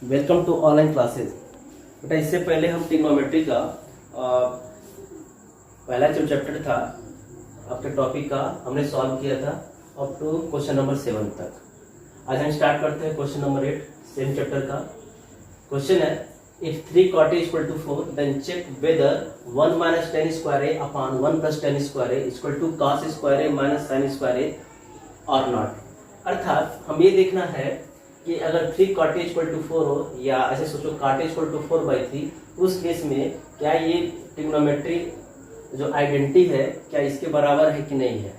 Welcome to online classes. बेटा इससे पहले हम ट्रिग्नोमेट्री का पहला जो चैप्टर था आपके टॉपिक का हमने सॉल्व किया था अप टू क्वेश्चन नंबर 7 तक। आज हम स्टार्ट करते हैं क्वेश्चन नंबर 8 सेम चैप्टर का। क्वेश्चन है if 3 cot A equal to 4 then check whether 1 minus tan square A upon 1 plus tan square A equal to cos square A minus sin square A or not। अर्थात हम ये देखना है कि अगर 3 cot A equal to 4 हो या ऐसे सोचो cot A equal to 4/3, उस केस में क्या ये ट्रिग्नोमेट्री जो आइडेंटिटी है क्या इसके बराबर है कि नहीं है।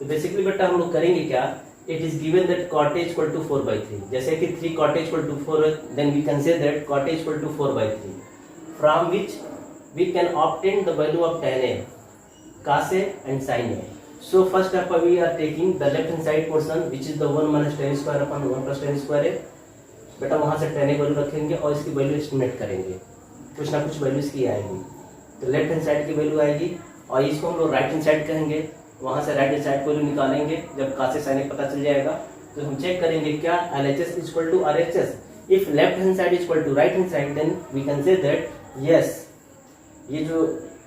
तो बेसिकली बेटा हम लोग करेंगे क्या, it is given that cot A equal to 4/3, जैसे कि 3 cot A equal to 4 then we can say that cot A equal to 4/3 from which we can obtain the value of tan A, cos A and sin A। So first up we are taking the left hand side portion which is the 1 minus tan square upon 1 plus tan square A। बेटा वहां से tan A value रखेंगे और इसकी value estimate करेंगे, कुछ ना कुछ वैल्यू इसकी आएगी। तो लेफ्ट हैंड साइड की वैल्यू आएगी और इसको हम लोग राइट हैंड साइड कहेंगे, वहां से राइट हैंड साइड वैल्यू निकालेंगे। जब cos A sin A पता चल जाएगा तो हम चेक करेंगे क्या LHS is equal to RHS। if left hand side is equal to right hand side then we can say that yes, ये जो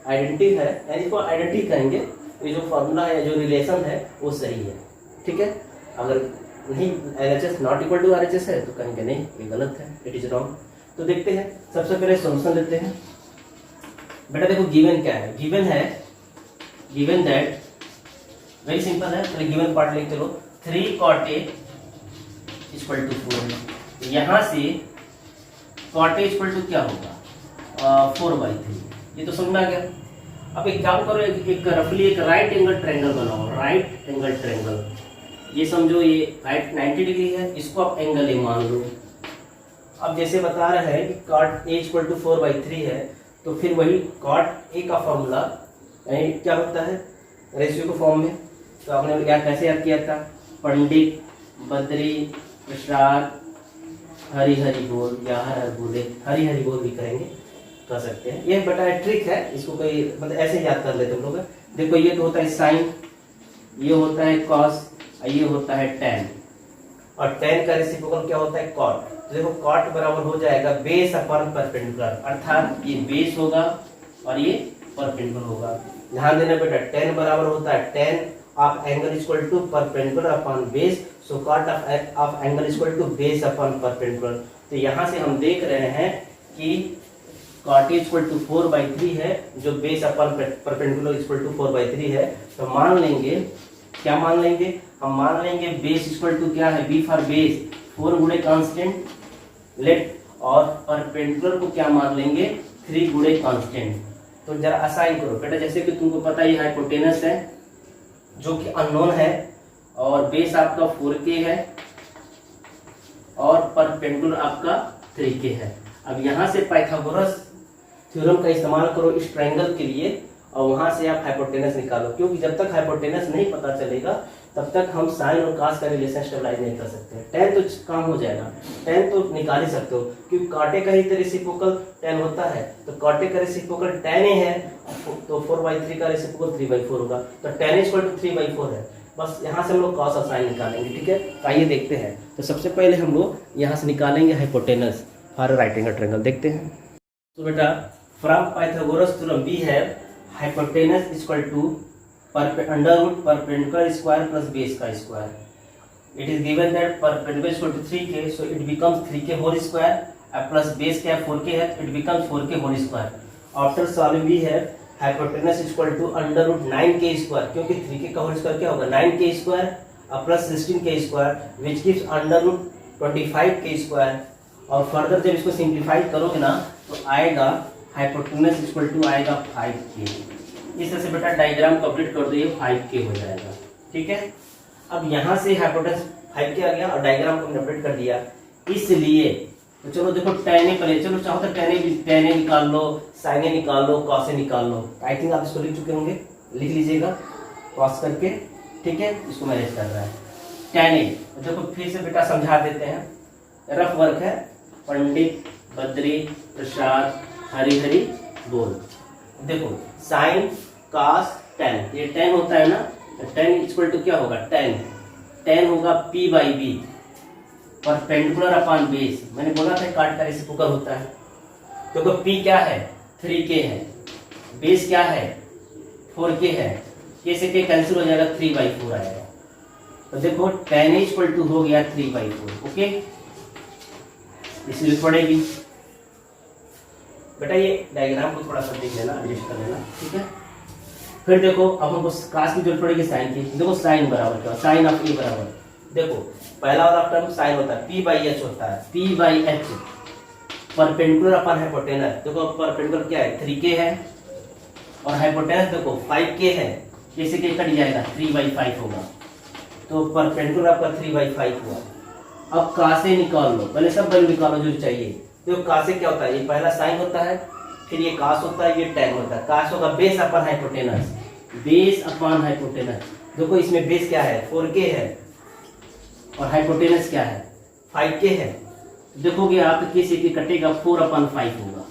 आइडेंटिटी है यानी इसको आइडेंटिटी कहेंगे, ये जो फॉर्मूला है जो रिलेशन है वो सही है। ठीक है, अगर नहीं LHS not equal to RHS है तो कहेंगे नहीं ये गलत है, इट इज रॉन्ग। तो देखते हैं, सबसे पहले सॉल्यूशन लेते हैं। बेटा देखो गिवन क्या है, गिवन है गिवन दैट वेरी सिंपल है, पहले गिवन पार्ट लिख चलो 3 cot A इक्वल टू 4। यहां से cot A इक्वल टू क्या होगा 4/3, ये तो समझ में आ गया। अब एक काम करो, एक रफली एक राइट एंगल ट्रायंगल बनाओ, राइट एंगल ट्रायंगल। ये समझो ये राइट 90 डिग्री है, इसको आप एंगल ए मान लो। अब जैसे बता रहा है कि cot A इक्वल टू 4/3 है, तो फिर वही cot A का फॉर्मूला यानी क्या होता है रेशियो के फॉर्म में। तो आपने क्या कैसे याद किया था, पंडित बद्री प्रसाद हरी हरी बोल या हर हर बोले, हरी हरी बोल भी करेंगे, कर सकते हैं। ये बेटा ट्रिक है, इसको कोई मतलब ऐसे याद कर लेते हम लोग। देखो ये तो होता है साइन, ये होता है कॉस, ये होता है टेन, और टेन का रेसिप्रोकल क्या होता है कॉट। तो देखो कॉट बराबर हो जाएगा बेस अपॉन परपेंडिकुलर, अर्थात ये बेस होगा और ये परपेंडिकुलर होगा। ध्यान देना बेटा, टेन बराबर होता है tan of angle equal to perpendicular upon base, so cot of angle equal to base upon perpendicular. तो यहाँ से हम देख रहे हैं कि cot A इक्वल टू 4/3 है, जो base upon perpendicular equal to 4/3 है। तो मान लेंगे, क्या मान लेंगे, हम मान लेंगे बेस इक्वल टू क्या है, बी फॉर बेस 4 गुणे कांस्टेंट लेट, और परपेंडिकुलर को क्या मान लेंगे 3 गुणे कांस्टेंट। तो जरा असाइन करो बेटा, जैसे कि तुमको पता ही हाइपोटेनस है जो कि अननोन है, और बेस आपका 4K है और परपेंडिकुलर आपका 3K है। अब यहाँ से पाइथागोरस थ्योरम का इस्तेमाल करो इस ट्रायंगल के लिए, और वहां से आप हाइपोटेनस निकालो, क्योंकि जब तक हाइपोटेनस नहीं पता चलेगा तब तक हम साइन और कास का रिलेशन स्टेबलाइज नहीं कर सकते। टेन तो काम हो जाएगा, टेन तो निकाल ही सकते हो, क्योंकि cot A का ही रेसिप्रोकल टेन होता है। तो cot A का रेसिप्रोकल tan A है, तो 4/3 का रेसिप्रोकल 3/4 होगा। तो tan A = 3/4 है। बस यहाँ से हम लोग कॉस और साइन निकालेंगे। ठीक है, आइए देखते हैं। तो सबसे पहले हम लोग यहाँ से निकालेंगे hypotenuse for right angle triangle, देखते हैं। तो बेटा from Pythagoras theorem we have hypotenuse equal to under root perpendicular square plus base का square. It is given that perpendicular equal to 3K, so it becomes 3K whole square plus base क्या 4K है, it becomes 4K whole square. After solving we have hypotenuse equal to under root 9K square, क्योंकि 3K का whole square क्या होगा 9K square plus 16K square which gives under root 25K square. और further जब इसको simplify करोगे ना तो आएगा हाइपोटेनस इक्वल टू आएगा 5K। इस तरह से बेटा डायग्राम कंप्लीट कर दो, ये 5K हो जाएगा। ठीक है, अब यहाँ से हाइपोटेनस 5K आ गया और डायग्राम को हमने अपडेट कर दिया। इसलिए तो चलो देखो tan A पहले, चलो चाहो तो tan A निकाल लो, sin A निकाल लो, cos A निकाल लो। आई थिंक आप इसको लिख चुके होंगे, लिख लीजिएगा क्रॉस करके। ठीक है, इसको मैनेज कर रहा है tan A। देखो फिर से बेटा समझा देते हैं, रफ वर्क है। पंडित बद्री प्रसाद हरी हरी बोल। देखो साइन कास टेन, ये टेन होता है ना, टेन इक्वल टू क्या होगा टेन, टेन होगा P/B, परपेंडिकुलर अपॉन बेस, मैंने बोला था काट का रेसिप्रोकल होता है। देखो P क्या है 3K है, बेस क्या है 4K है, K से K कैंसिल हो जाएगा 3/4 आएगा। तो देखो tan इक्वल टू हो गया 3/4। ओके, इसलिए पड़ेगी बेटा, ये डायग्राम को थोड़ा सा देख लेना, एडजस्ट कर लेना, ठीक है। फिर देखो अब हमको काश की जरूरत पड़ेगी साइन की। देखो साइन बराबर क्या, साइन ऑफ ए बराबर, देखो पहला वाला टर्म साइन होता है P/H होता है, P/H परपेंडिकुलर अपॉन हाइपोटेनस। देखो परपेंडिकुलर क्या है 3K है और हाइपोटेनस देखो 5K है, K से K कट जाएगा 3/5 होगा, तो परपेंडिकुलर आपका 3/5 हुआ। अब का से निकाल लो, पहले सब वैल्यू निकालो जो चाहिए। देखो का से क्या होता है, ये पहला साइन होता है, फिर ये कास होता है, ये टैन होता है। कास होगा base upon hypotenuse, base upon hypotenuse. देखो इसमें बेस क्या है 4K है और हाइपोटेनस क्या है 5K है। देखोगे आप K से K कटेगा 4/5 होगा।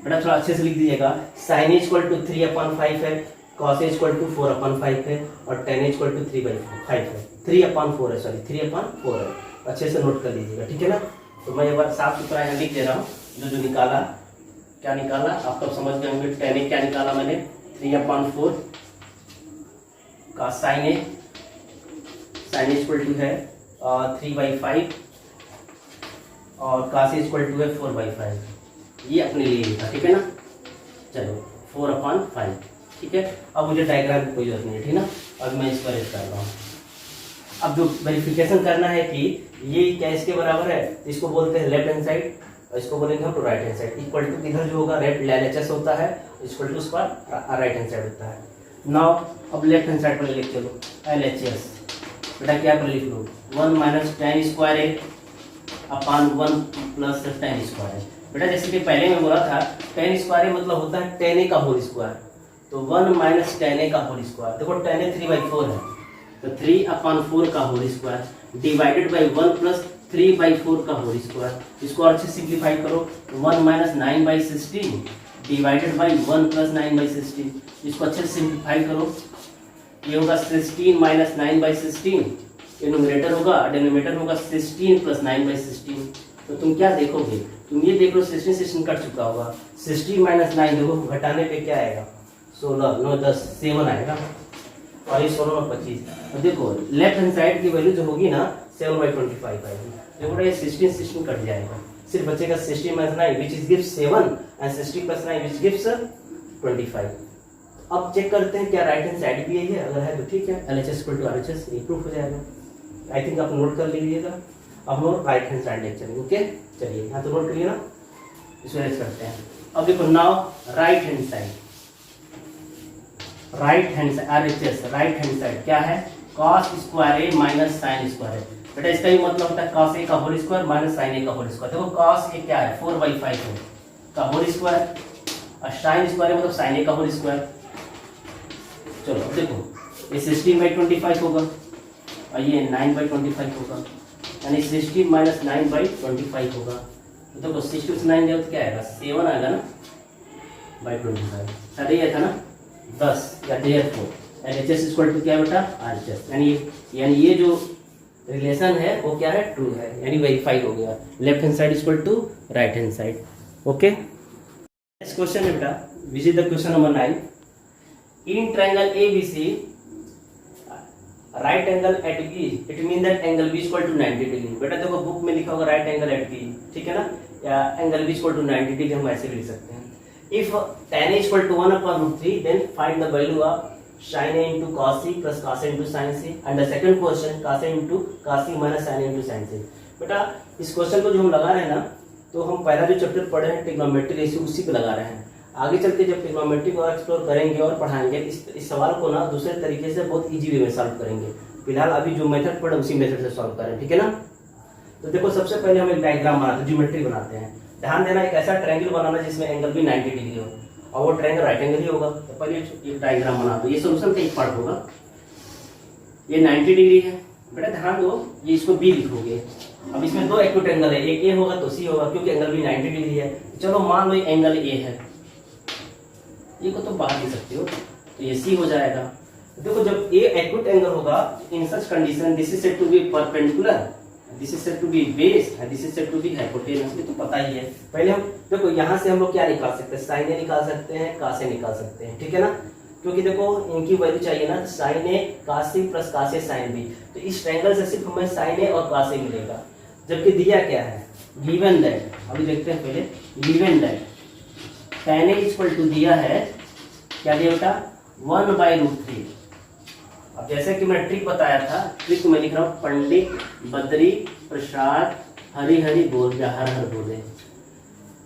बेटा थोड़ा अच्छे से लिख दीजिएगा, साइन इक्वल टू 3/5 है, कॉस इक्वल टू 4/5 है और टेन इक्वल टू 3/5 है, 3/4 है, सॉरी 3/4 है। अच्छे से नोट कर लीजिएगा, ठीक है ना। तो मैं एक बार साफ सुथरा यहाँ लिख दे रहा हूँ, जो निकाला, क्या निकाला आप तो समझ गए होंगे। टेन क्या निकाला मैंने 3/4 का sine A, sine equal to है 3/5 और कास इक्वल टू है 4/5। ये अपने लिए लिखा, ठीक है ना। चलो 4/5, ठीक है। अब मुझे डायग्राम की कोई जरूरत नहीं है, ठीक ना। अब मैं इसको अरेंज कर रहा हूँ। अब जो वेरिफिकेशन करना है कि ये क्या इसके बराबर है, इसको बोलते हैं लेफ्ट हैंड साइड और इसको बोलेंगे हम right hand side. Equal to इधर जो होगा LHS होता है, इक्वल टू उस पर राइट हैंड साइड होता है। नाउ अब लेफ्ट हैंड साइड पर लिख चलो LHS। बेटा क्या पर लिख लो 1 - tan स्क्वायर ए अपॉन 1 + tan स्क्वायर ए। बेटा जैसे कि पहले मैं बोला था tan स्क्वायर ए मतलब होता है tan a का होल स्क्वायर, तो 1 - tan a का होल स्क्वायर। देखो tan a 3/4 है, तो 3/4 का होल स्क्वायर डिवाइडेड बाई 1 + 3/4 का होल स्क्वायर। इसको अच्छे सिंप्लीफाई करो, 1 - 9/16 डिवाइडेड बाई 1 + 9/16। इसको अच्छे से सिंप्लीफाई करो, ये होगा 16 - 9/16, ये न्यूमरेटर होगा, डिनोमिनेटर होगा 16 + 9/16। तो तुम क्या देखोगे, तुम ये देख लो 16 कट चुका होगा, 16 - 9 देखो घटाने पे क्या आएगा 16 9 10 7 आएगा और ये 16 और 25। तो देखो लेफ्ट हैंड साइड की वैल्यू जो होगी ना 7/25 आएगी। देखो ये 16 कट जाएगा, सिर्फ बचेगा 16 - 9 which is gives 7 and 60 + 9 which gives 25। अब चेक करते हैं क्या राइट हैंड साइड भी यही है, अगर है तो ठीक है, LHS = RHS ये प्रूफ हो जाएगा। आई थिंक आप नोट कर लीजिएगा। अब हम राइट हैंड साइड लेके चलेंगे। ओके चलिए यहाँ तो नोट करिए ना, इसको ऐसे करते हैं। अब देखो now right hand side, right hand side RHS, right hand side क्या है cos स्क्वायर ए माइनस साइन स्क्वायर है। बेटा इसका ही मतलब होता है cos ए का होल स्क्वायर माइनस साइन ए का होल स्क्वायर। देखो cos ए क्या है 4/5 है का होल स्क्वायर और साइन स्क्वायर मतलब साइन ए का होल स्क्वायर। चलो अब देखो ये 16/25 होगा और ये 9/25 होगा, यानी 16 - 9/25 होगा। तो देखो 6 से 9 जाओ तो क्या आएगा 7 आएगा ना बाई 25, शायद ये था ना 10 या therefore LHS = क्या बेटा RHS, यानी ये जो रिलेशन है वो क्या है ट्रू है, यानी वेरीफाई हो गया। Left hand side = right hand side. Okay next question है बेटा, which is the question number 9। In triangle ABC right angle at B, it mean that angle B = 90 degree. बेटा देखो बुक में लिखा होगा राइट एंगल एट B, ठीक है ना, या एंगल B = 90 डिग्री हम ऐसे भी लिख सकते हैं। If tan A = 1/√3, then find the value of sin A into cos C plus cos A into sin C, and the second question cos A into cos C minus sin A into sin C। बेटा इस question को जो हम लगा रहे हैं ना, तो हम पहला जो चैप्टर पढ़े हैं ट्रिग्नोमेट्री रेशियो उसी पे लगा रहे हैं। आगे चल के जब ट्रिग्नोमेट्री को एक्सप्लोर करेंगे और पढ़ाएंगे इस सवाल को ना दूसरे तरीके से बहुत इजी वे में सॉल्व करेंगे। फिलहाल अभी जो मेथड पढ़े उसी मेथड से सॉल्व करें, ठीक है ना। तो देखो सबसे पहले हम एक डायग्राम बनाते हैं, ज्योमेट्री बनाते हैं। ध्यान देना एक ऐसा ट्रायंगल बनाना जिसमें एंगल भी 90 डिग्री हो और वो ट्रायंगल राइट एंगल ही होगा। तो पहले एक डायग्राम बना दो, ये सॉल्यूशन का एक पार्ट होगा। ये 90 डिग्री है, बेटा ध्यान दो, ये इसको B लिखोगे। अब इसमें दो एक्यूट एंगल है, एक A होगा तो C होगा, क्योंकि एंगल भी 90 डिग्री है। चलो मान लो ये एंगल A है, ये को तो बाहर दे सकते हो, तो ये C हो जाएगा। देखो जब A एक्यूट एंगल होगा in such condition this is said to be perpendicular this is said to be base and this is said to be hypotenuse. ये तो पता ही है। पहले हम देखो यहाँ से हम लोग क्या निकाल सकते हैं, साइन ए निकाल सकते हैं, कास ए निकाल सकते हैं, ठीक है ना, क्योंकि देखो इनकी वैल्यू चाहिए ना, sign A cos C plus cos A sine B. तो इस ट्रायंगल से सिर्फ हमें साइन ए और कास ए मिलेगा, जबकि दिया क्या है, गिवन दैट, अभी देखते हैं पहले, given that tan a equal to दिया है, क्या दिया बेटा, 1/√3। अब जैसे कि मैं ट्रिक बताया था, ट्रिक को मैं लिख रहा हूँ, पंडित बद्री प्रसाद हरि हरि बोल या हर हर बोले।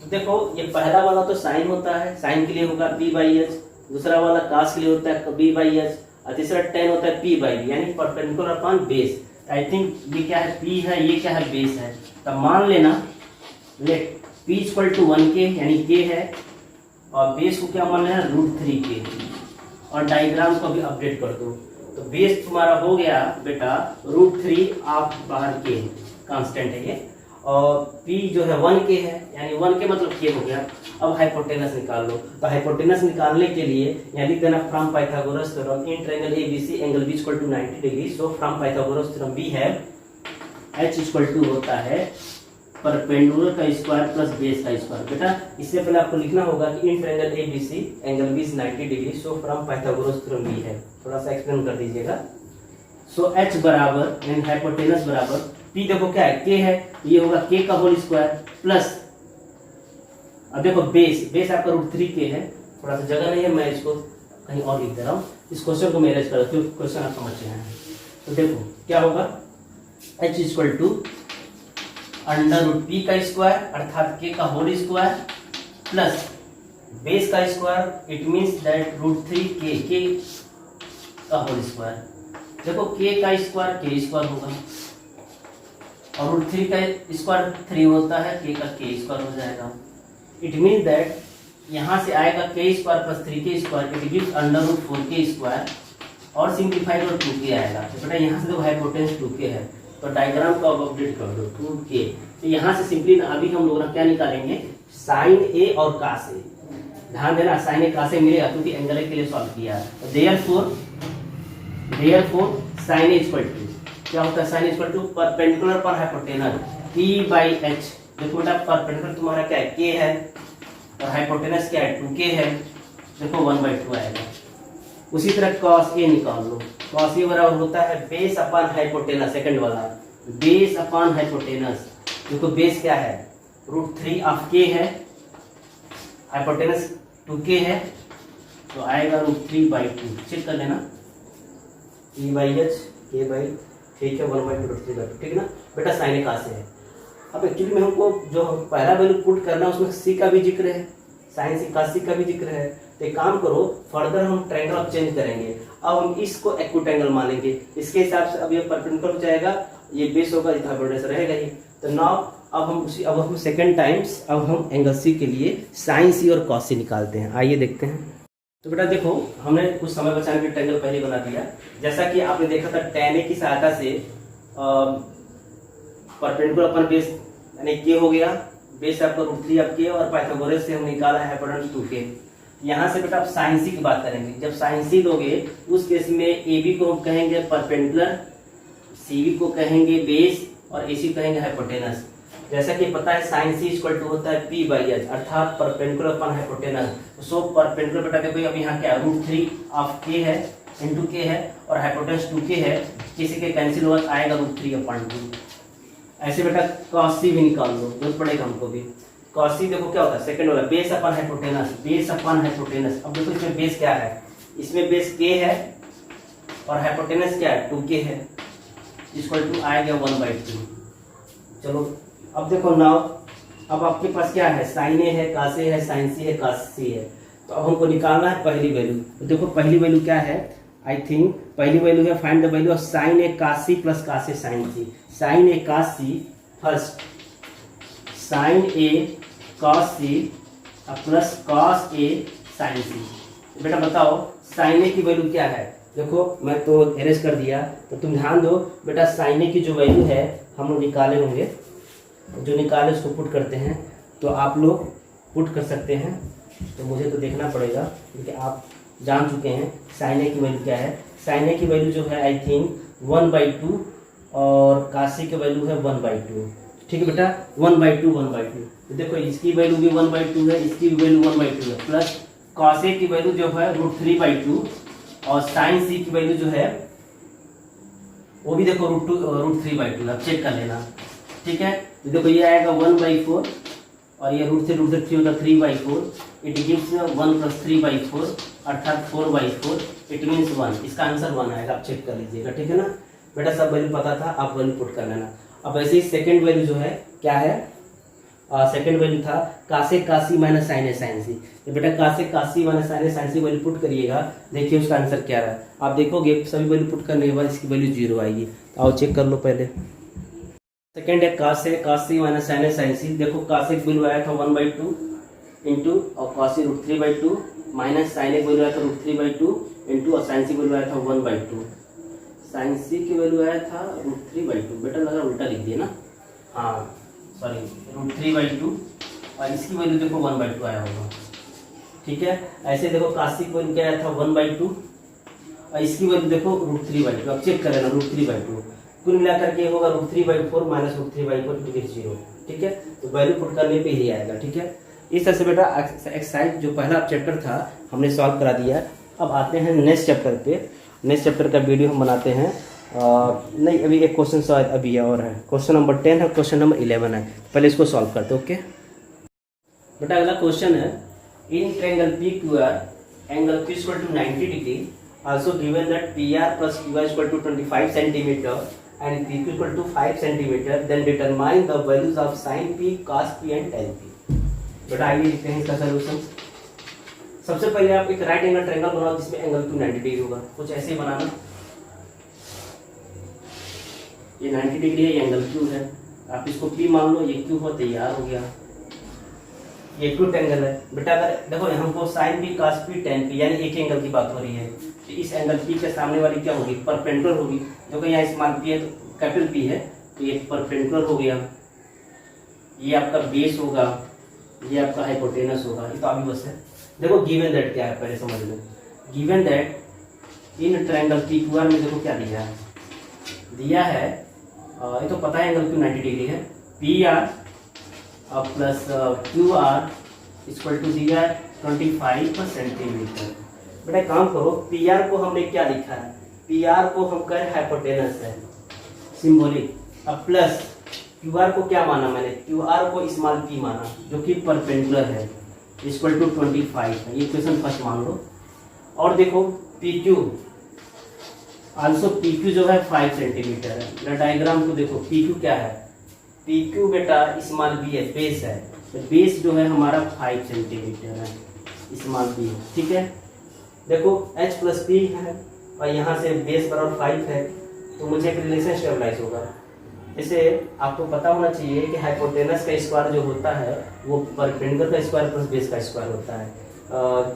तो देखो ये पहला वाला तो साइन होता है, साइन के लिए होगा p/h, दूसरा वाला कास के लिए होता है b/h, और तीसरा tan होता है p/b, यानी perpendicular upon base. I think ये क्या है, p है, ये क्या है, बेस है। तब मान लेना late p equal to 1k यानी k है, और बेस को क्या मान लेना, √3k, और डायग्राम को भी अपडेट कर दो। तो बेस तुम्हारा हो गया बेटा √3 ऑफ बाहर k, कांस्टेंट है ये, और p जो है 1k है, यानी 1k मतलब k हो गया। अब हाइपोटेनस निकाल लो। तो हाइपोटेनस निकालने के लिए यहाँ लिख देना from Pythagoras theorem in triangle ABC angle B equal to 90 degree. So from Pythagoras theorem B है h इक्वल टू होता है परपेंडिकुलर का स्क्वायर प्लस बेस का स्क्वायर। बेटा इससे पहले आपको लिखना होगा कि in triangle ABC angle B 90 degree. So from Pythagoras theorem B है, थोड़ा सा एक्सप्लेन कर दीजिएगा। सो h बराबर यानी हाइपोटेनस बराबर p, देखो क्या है, k है, ये होगा k का होल स्क्वायर प्लस, अब देखो बेस आपका √3k है, थोड़ा सा जगह नहीं है, मैं इसको कहीं और लिख दे रहा हूँ, इस क्वेश्चन को मैं अरेंज कर रहा हूँ, क्वेश्चन आप समझ रहे हैं। तो देखो क्या होगा, h इक्वल टू √p का स्क्वायर अर्थात k का होल स्क्वायर प्लस बेस का square, it means that √3k का होल स्क्वायर। देखो k का स्क्वायर k स्क्वायर होगा, और √3 का स्क्वायर 3 होता है, k का k स्क्वायर हो जाएगा। इट मींस दैट यहाँ से आएगा k square plus 3k square, it gives √4k square, और सिंप्लीफाइड और 2k आएगा। तो बेटा यहाँ से देखो हाइपोटेनस 2k है, तो डायग्राम को अब अपडेट कर दो 2k। तो यहाँ से सिंपली अभी हम लोग ना क्या निकालेंगे, साइन ए और कास ए। ध्यान देना साइन ए कास ए मिलेगा क्योंकि एंगल ए के लिए सॉल्व किया है। Therefore sine A equal to क्या होता है, साइन इक्वल टू परपेंडिकुलर पर हाइपोटेनस p/h। देखो बेटा परपेंडिकुलर तुम्हारा क्या है, k है, और हाइपोटेनस क्या है, 2k है, देखो 1/2 आएगा। उसी तरह cos a निकाल लो, cos a बराबर होता है बेस अपॉन हाइपोटेनस, सेकंड वाला बेस अपॉन हाइपोटेनस। देखो बेस क्या है, √3 ऑफ k है, हाइपोटेनस 2k है, तो आएगा √3/2। चेक कर लेना, p/h k/, ठीक है, 1/2 √3/2, ठीक है ना बेटा। साइन ए कास ए है। अब एक्चुअली में हमको जो पहला वैल्यू पुट करना है उसमें सी का भी जिक्र है, साइन सी कास सी का भी जिक्र है। तो एक काम करो, फर्दर हम ट्रायंगल अब चेंज करेंगे। अब हम इसको एक्यूटेंगल मानेंगे, इसके हिसाब से अब ये परपेंडिकुलर हो जाएगा, ये बेस होगा, ये हाइपोटेनस रहेगा ही। तो नाउ अब हम सेकंड टाइम्स अब हम एंगल सी के लिए साइन सी और कॉस सी निकालते हैं। आइए देखते हैं। तो बेटा देखो हमने कुछ समय बचाने के लिए ट्रायंगल पहले बना दिया। जैसा कि आपने देखा था tan a की सहायता से परपेंडिकुलर अपन बेस यानी k हो गया, बेस आपका √3 ऑफ k, और पाइथागोरस से हम निकाला है हाइपोटेनस 2k। यहाँ से बेटा आप साइन सी की बात करेंगे। जब साइन सी दोगे उस केस में AB को हम कहेंगे परपेंडिकुलर, CB को कहेंगे बेस, और AC कहेंगे हाइपोटेनस। जैसा कि पता है साइन सी इक्वल टू होता है p/h अर्थात perpendicular upon hypotenuse. So perpendicular बेटा देखो अब यहाँ क्या √3 ऑफ k है इंटू k है, और हाइपोटेनस 2k है, किसी के कैंसिल हुआ आएगा √3/2। ऐसे बेटा cos c भी निकाल लो, जरूरत पड़ेगा हमको भी। cos c देखो क्या होता है, सेकंड वाला base upon hypotenuse, base upon hypotenuse. अब देखो इसमें बेस क्या है, इसमें बेस k है, और हाइपोटेनस क्या है 2k है, इक्वल टू आ गया 1/2। चलो अब देखो नाउ, अब आपके पास क्या है, साइन ए है, कास ए है, साइन सी है, कास सी है। तो अब हमको निकालना है पहली वैल्यू। तो देखो पहली वैल्यू क्या है, आई थिंक पहली वैल्यू है find the value of sine A cos C plus cos A sine C. Sine A cos C, first sine A cos C plus cos A sine C. बेटा बताओ sign ए की value क्या है। देखो मैं तो अरेंज कर दिया, तो तुम ध्यान दो बेटा, साइन ए की जो वैल्यू है हम लोग निकाले होंगे, जो निकाले उसको पुट करते हैं। तो आप लोग पुट कर सकते हैं, तो मुझे तो देखना पड़ेगा क्योंकि आप जान चुके हैं साइन ए की वैल्यू क्या है। साइन ए की वैल्यू जो है आई थिंक 1/2 और काशी की वैल्यू है 1/2। ठीक है बेटा, 1/2 1/2। तो देखो इसकी वैल्यू भी 1/2 है, इसकी भी वैल्यू 1/2 है, प्लस cos A की वैल्यू जो है √3/2 और sin C की वैल्यू जो है वो भी देखो √3/2 है। अब चेक कर लेना। ठीक है, तो देखो ये आएगा 1/4 और ये √3 होगा 3/4। इट गिव्स 1 + 3/4 अर्थात 4/4। It means 1। इसका आंसर 1 आएगा। आप चेक कर लीजिएगा। ठीक है ना बेटा, सब वैल्यू पता था, आप वैल्यू पुट कर लेना। अब ऐसे ही सेकंड वैल्यू जो है क्या है, सेकंड वैल्यू था कासे कासी माइनस साइन ए साइन सी। तो बेटा कासे कासी minus sign A sine C value put करिएगा, देखिए उसका आंसर क्या रहा। आप देखोगे सभी वैल्यू पुट करने के बाद इसकी वैल्यू 0 आएगी। तो आओ चेक कर लो पहले। सेकंड है कासे कासी माइनस साइन ए साइन सी। देखो कासे की वैल्यू आया था 1/2 इंटू और कासी √3/2 माइनस साइन ए की वैल्यू आया था √3/2 इंटू और साइन सी की वैल्यू आया था 1/2। साइन सी की वैल्यू आया था √3/2। बेटा लगा उल्टा लिख दिया ना, हाँ सॉरी, √3/2 और इसकी वैल्यू देखो 1/2 आया होगा। ठीक है, ऐसे देखो काशी की वैल्यू क्या आया था 1/2 और इसकी वैल्यू देखो √3/2। अब चेक कर लेना √3/2 कुल मिलाकर के होगा √3/4 माइनस √3/4 0। ठीक है, तो वैल्यू पुट करने पे ही आएगा। ठीक है, इस तरह से बेटा एक्सरसाइज जो पहला चैप्टर था हमने सॉल्व करा दिया। अब आते हैं नेक्स्ट चैप्टर पे। नेक्स्ट चैप्टर का वीडियो हम बनाते हैं। नहीं, अभी एक क्वेश्चन शायद अभी और है। क्वेश्चन नंबर 10 है, क्वेश्चन नंबर 11 है। पहले इसको सॉल्व करते हैं। ओके बेटा, अगला क्वेश्चन है in triangle PQR angle P = 90 degree also given that PR + QR = 25 centimetre and PQ = 5 centimetre, then determine the values of sin P, cos P and tan P। बेटा आइए देखते हैं इसका सलूशन। सबसे पहले आप एक राइट एंगल ट्रायंगल बनाओ जिसमें एंगल Q 90 डिग्री होगा। कुछ ऐसे ही बनाना। ये 90 डिग्री है, ये एंगल Q है। आप इसको P मान लो, ये Q हो, तैयार हो गया। ये एक्यूट एंगल है बेटा। अगर देखो हमको sin P, cos P, tan P यानी एक एंगल की बात हो रही है, तो इस एंगल P के सामने वाली क्या होगी, परपेंडिकुलर होगी। जो कि यहाँ स्मॉल p है तो कैपिटल P है, तो ये परपेंडिकुलर हो गया। ये आपका बेस होगा, ये आपका हाइपोटेनस होगा। ये तो अभी बस है। देखो गिवन दैट क्या है पहले समझ लो। Given that in triangle PQR में देखो क्या दिया है, दिया है ये तो पता है एंगल Q 90 डिग्री है। PR प्लस QR = दिया 25 सेंटीमीटर। बेटा काम करो, PR को हमने क्या लिखा है, PR को हम कह रहे हाइपोटेनस है, सिंबॉलिक। अब प्लस QR को क्या माना मैंने, QR को स्मॉल p माना जो कि परपेंडिकुलर है, = 25 है। ये क्वेश्चन फर्स्ट मान लो। और देखो PQ आल्सो, PQ जो है 5 सेंटीमीटर है। डायग्राम को देखो, PQ क्या है, PQ बेटा स्मॉल b है, बेस है। तो बेस जो है हमारा 5 सेंटीमीटर है, स्मॉल b। ठीक है, देखो H + P है और यहाँ से बेस बराबर 5 है, तो मुझे एक रिलेशन स्टेबलाइज होगा। जैसे आपको पता होना चाहिए कि हाइपोटेनस का स्क्वायर जो होता है वो परपेंडिकुलर का स्क्वायर प्लस बेस का स्क्वायर होता है,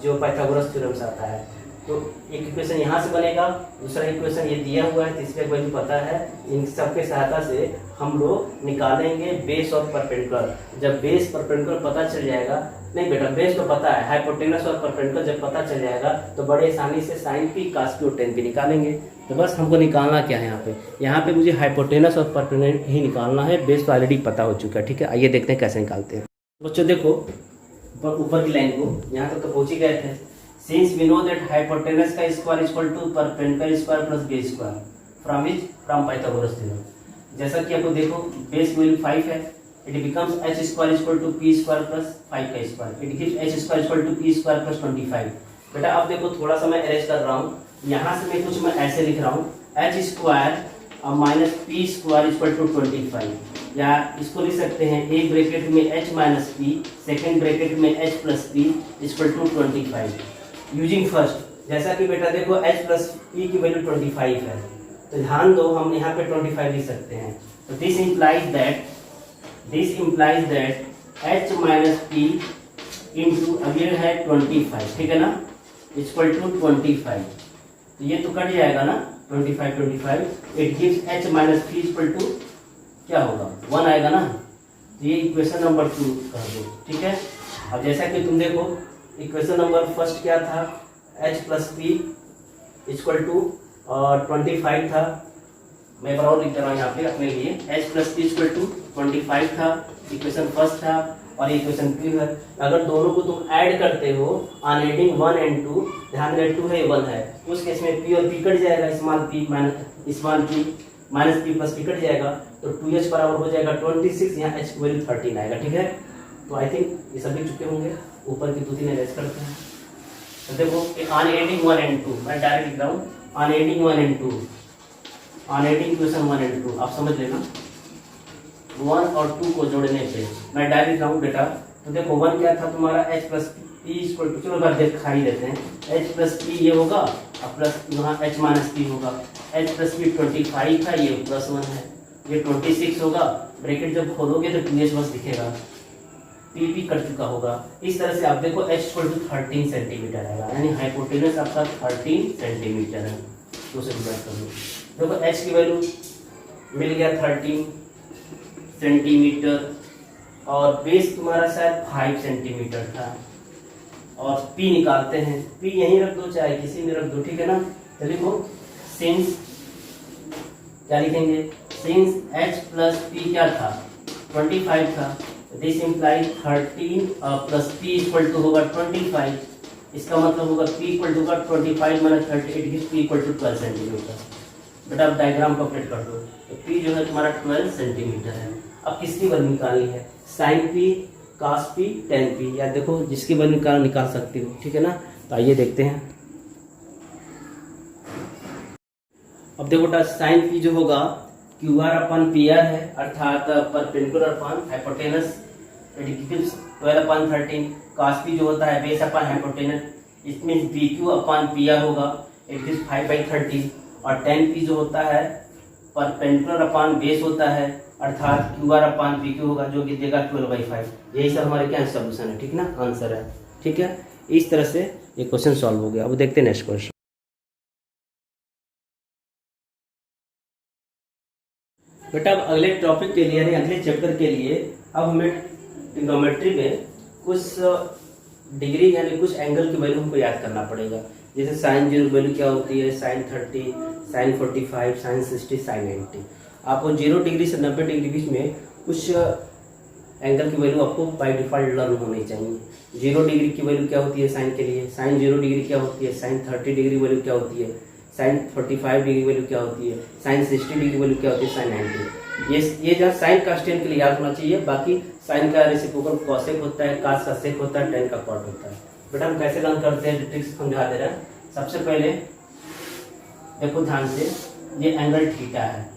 जो पाइथागोरस थ्योरम से आता है। तो एक इक्वेशन यहाँ से बनेगा, दूसरा इक्वेशन ये दिया हुआ है, तीसरे वैल्यू पता है। इन सब के सहायता से हम लोग निकालेंगे बेस और परपेंडिकुलर। जब बेस परपेंडिकुलर पता चल जाएगा, नहीं बेटा बेस तो पता है, हाइपोटेनस और परपेंडिकुलर जब पता चल जाएगा तो बड़े आसानी से sin P, cos P और tan P निकालेंगे। तो बस हमको निकालना क्या है यहाँ पे मुझे हाइपोटेनस और परपेंडिकुलर ही निकालना है। बेस तो ऑलरेडी पता हो चुका है। ठीक है, आइए देखते हैं कैसे निकालते हैं। बच्चों देखो ऊपर की लाइन को, यहाँ तक तो पहुंच ही गए थे। Since we know that hypotenuse का square = perpendicular square plus base square from Pythagoras theorem. जैसा कि आपको देखो बेस की वैल्यू 5 है, it becomes h² = p² plus 5 का square. It gives h² = p² plus 25। बेटा अब देखो थोड़ा सा मैं अरेंज कर रहा हूँ, यहाँ से मैं कुछ मैं ऐसे लिख रहा हूँ h² माइनस p² = 25, या इसको लिख सकते हैं एक ब्रैकेट में h minus p, second bracket में h plus p = 25। Using first, जैसा कि बेटा देखो h प्लस p की वैल्यू 25 है, तो ध्यान दो हम यहाँ पे 25 लिख सकते हैं। तो this implies that h minus p into अब ये है 25, ठीक है ना, = 25। तो ये तो कट जाएगा ना 25। It gives h minus p = क्या होगा 1 आएगा ना। तो ये इक्वेशन नंबर 2 कर दो। ठीक है, अब जैसा कि तुम देखो इक्वेशन नंबर फर्स्ट क्या था, h प्लस p = 25 था, मैं एक बार और लिख रहा हूँ यहाँ पे अपने लिए, h plus P equal to 25 था, इक्वेशन फर्स्ट था, और इक्वेशन 2 है। अगर दोनों को तुम ऐड करते हो ऑन एडिंग 1 एंड 2, ध्यान रहे 2 है 1 है, उस केस में p और p कट जाएगा, small p minus p plus p cut जाएगा, तो 2h बराबर हो जाएगा 26, यहाँ h की वैल्यू 13 आएगा। ठीक है, तो आई थिंक ये सब लिख चुके होंगे, ऊपर की 2-3 अरेंज करते हैं। तो देखो ऑन एडिंग 1 एंड 2, मैं डायरेक्ट लिख रहा हूँ on adding 1 and 2, on adding equation 1 and 2, आप समझ लेना 1 और 2 को जोड़ने पे मैं डायरेक्ट लिख रहा हूँ बेटा। तो देखो 1 क्या था तुम्हारा, h plus P equal to, चलो बार दिखाई देते हैं, h प्लस पी ये होगा और प्लस यहाँ h माइनस पी होगा, h प्लस पी 25 था, ये प्लस 1 है, ये 26 होगा, ब्रैकेट जब खोलोगे तो 2h बस दिखेगा, पी कट चुका होगा। इस तरह से आप देखो h इक्वल टू 13 सेंटीमीटर आएगा, यानी हाइपोटेनस आपका 13 सेंटीमीटर है। तो उसे डिवाइड कर लो, देखो h की वैल्यू मिल गया 13 सेंटीमीटर, और बेस तुम्हारा शायद 5 सेंटीमीटर था, और p निकालते हैं, p यहीं रख दो चाहे किसी में रख दो, ठीक है ना। तो देखो सिंस क्या लिखेंगे, सिंस h प्लस p क्या था 25 था, this implies 13 plus p equal to होगा 25, इसका मतलब होगा p इक्वल टू होगा 25 minus 38, p equal to 12 centimetre. बेटा आप डायग्राम कंप्लीट कर दो, तो p जो है तुम्हारा 12 सेंटीमीटर है। अब किसकी वैल्यू निकालनी है, sign p, cos p, tan p, या देखो जिसकी वैल्यू निकाल सकती हो, ठीक है ना। तो आइए देखते हैं। अब देखो बेटा साइन p जो होगा QR अपन PR है, अर्थात perpendicular upon hypotenuse, it gives 12 upon 13, cos p जो होता है बेस अपन हाइपोटेनस, इसमें PQ अपन PR होगा, इट गिव्स 5/13, और tan p जो होता है परपेंडिकुलर अपन बेस होता है, अर्थात QR अपन PQ होगा, जो कि देगा 12/5। यही सब हमारे क्या सोल्यूशन है, ठीक ना, आंसर है। ठीक है, इस तरह से ये क्वेश्चन सॉल्व हो गया। अब देखते हैं नेक्स्ट क्वेश्चन। बेटा अब अगले टॉपिक के लिए यानी अगले चैप्टर के लिए अब हमें ट्रिग्नोमेट्री में कुछ डिग्री यानी कुछ एंगल की वैल्यू हमको याद करना पड़ेगा। जैसे साइन 0 वैल्यू क्या होती है, साइन 30, साइन 45, साइन 60, साइन 90। आपको 0 डिग्री से 90 डिग्री बीच में कुछ एंगल की वैल्यू आपको बाय डिफॉल्ट लर्न होनी चाहिए। 0 डिग्री की वैल्यू क्या होती है साइन के लिए, साइन 0 डिग्री क्या होती है, साइन 30 डिग्री वैल्यू क्या होती है, साइन 45 डिग्री वैल्यू क्या होती है, साइन 60 डिग्री वैल्यू क्या होती है, साइन 90। ये जो साइन का स्टेन के लिए याद होना चाहिए। बाकी साइन का रेसिप्रोकल कॉसेक होता है, कास का सेक होता है, टेन का कॉट होता है। बेटा हम कैसे लर्न करते हैं, ट्रिक्स समझा दे रहे हैं। सबसे पहले देखो ध्यान से, ये एंगल थीटा है।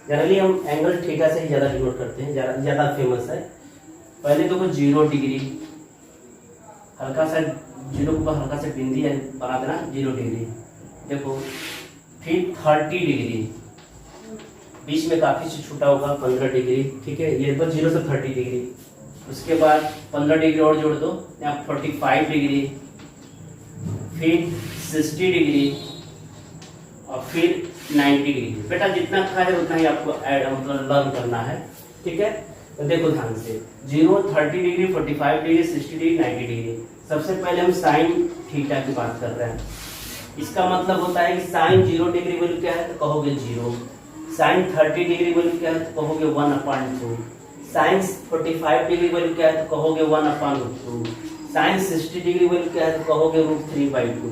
जनरली हम एंगल थीटा से ही ज्यादा डिनोट करते हैं, ज्यादा फेमस है। पहले देखो 0 डिग्री, हल्का सा 0 के ऊपर हल्का सा बिंदी बना देना 0 डिग्री। देखो फिर 30 डिग्री, बीच में काफी से छूटा होगा 15 डिग्री, ठीक है, ये बस 0 से 30 डिग्री। उसके बाद 15 डिग्री और जोड़ दो, यहाँ 45 डिग्री, फिर 60 डिग्री और फिर 90 डिग्री। बेटा जितना था है उतना ही आपको मतलब लर्न करना है, ठीक है। तो देखो ध्यान से, 0, 30 डिग्री, 45 डिग्री, 60 डिग्री, 90 डिग्री। सबसे पहले हम साइन थीटा की बात कर रहे हैं। इसका मतलब होता है कि साइन 0 डिग्री वैल्यू क्या है तो कहोगे 0, साइन 30 डिग्री वैल्यू क्या है तो कहोगे 1/2, साइन 45 डिग्री वैल्यू क्या है तो कहोगे 1/2, साइन 60 डिग्री वैल्यू क्या है तो कहोगे √3/2।